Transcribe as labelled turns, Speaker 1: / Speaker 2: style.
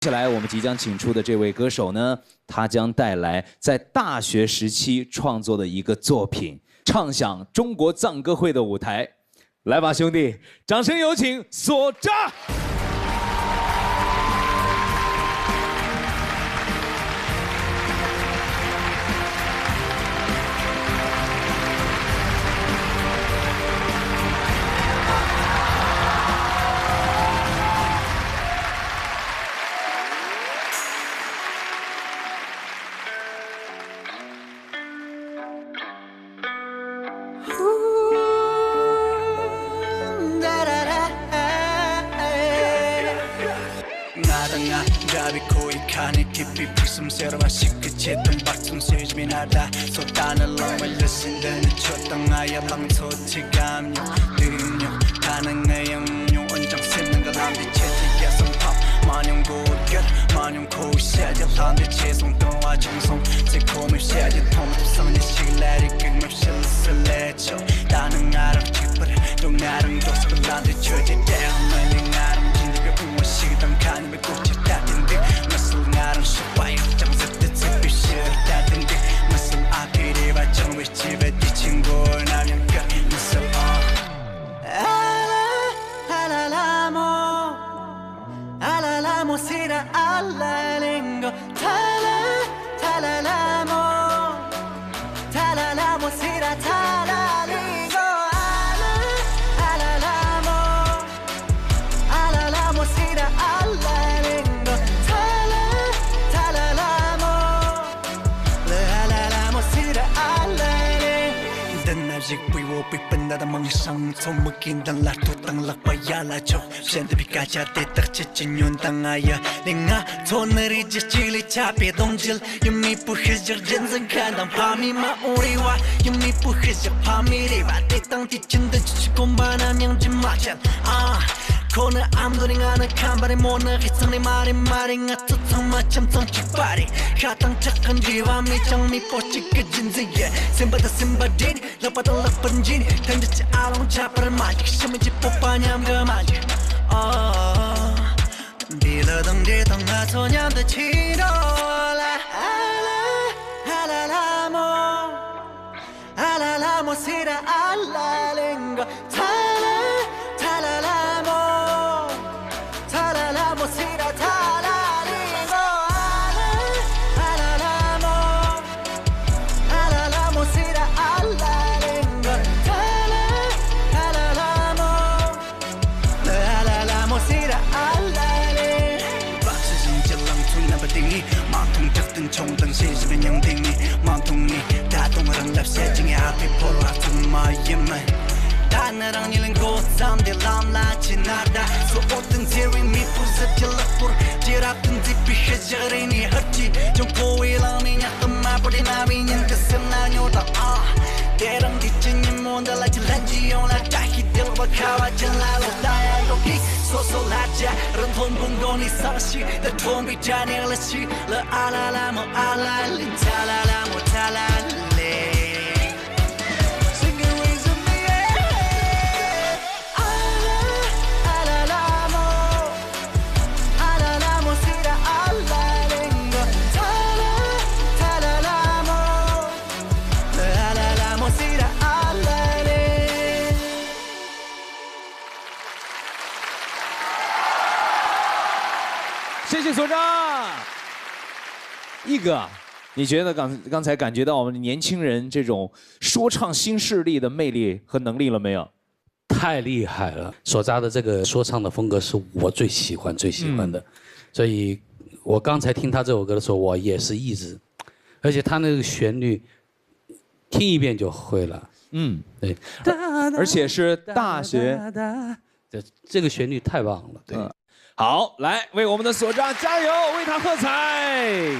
Speaker 1: 接下来我们即将请出的这位歌手呢，他将带来在大学时期创作的一个作品，唱响中国藏歌会的舞台。来吧，兄弟，掌声有请索扎。
Speaker 2: 깊이 불숨새로만 시끄치던 박숨 세지면 하다 쏟아는 렁을 신대는 초당하여 방소치감용 능용 가능의 영용 원정 쓰는 걸 한대 채팅야 성팝 마냥 고결 마냥 고시하자 한대 채송 동화 정성 새콤을 시하자 통합성의 실내리 끊임없이 설레죠 나는 아름 기쁘래 또 나름 도석을 한대 주제 때문에 내 아름 진리가 우와 시당 가님의 꽃이 따뜻한 듯 나름 슈퍼이 정석듯 햇빛을 따뜻한 듯 무슨 앞길이 발전을 집에 뒤친 걸 나면 끝있어 알라라모 시라 알라랭고 달라라모 시라 달라링고 알라라모 시라 알라랭고 Giấc vui vô bị bên đã mong sang thông mực kinh đang lạc thu tăng lạc bay ya la chọc sen từ bị cả cha tê tắc chết chân nhon tăng ai ya nên ngã thôn nơi đi chết chỉ lấy cha bị đông chil yếm mi pu hết giấc dân dân khăn đang pa mi ma uri wa yếm mi pu hết giấc pa mi đi và tê tăng tê chân tê chỉ công ba nam yang chỉ ma chân 코너 아무도링 하는 간발에 모나 기성내 말이 같은 성마 참성 직발이 가당 착한 뒤와 미정미 뽀찌 끝진 세계 셈바다 셈바딘 럭바다 럭번진 던졌지 아롱 잡아를 맞이 심은지 뽀빠냠 그 맞이 빌어덩 뒤덩아 소년들 치러라 알라라모 시라 알라랭거 총등 시집의 영등이 맘통이 다동어랑 랩세징의 앞이 포로 앞은 마이엠만 다나랑 일은 고삼대 람라치 나다 소오든 세리 미푸스 딜락불 지랍든 뒷비 해저리니 헛지 좀 고일함이 약간 마블이 나비는 그슴 나뇨다 대랑 뒤진이 몬달라 질란지용라 다히 딜바 카와질라로 다야로기 소소라자 런톤 봉고니 사시 더 톰비 자닐라시 라 알라라모 알랄린 탈라라모 탈랄레
Speaker 1: 谢谢所长。一哥，你觉得刚才感觉到我们年轻人这种说唱新势力的魅力和能力了没有？
Speaker 3: 太厉害了！所扎的这个说唱的风格是我最喜欢的，所以我刚才听他这首歌的时候，我也是一直，而且他那个旋律，听一遍就会了。对，
Speaker 1: 而且是大学，
Speaker 3: 这个旋律太棒了。对。
Speaker 1: 好，来为我们的所长加油，为他喝彩。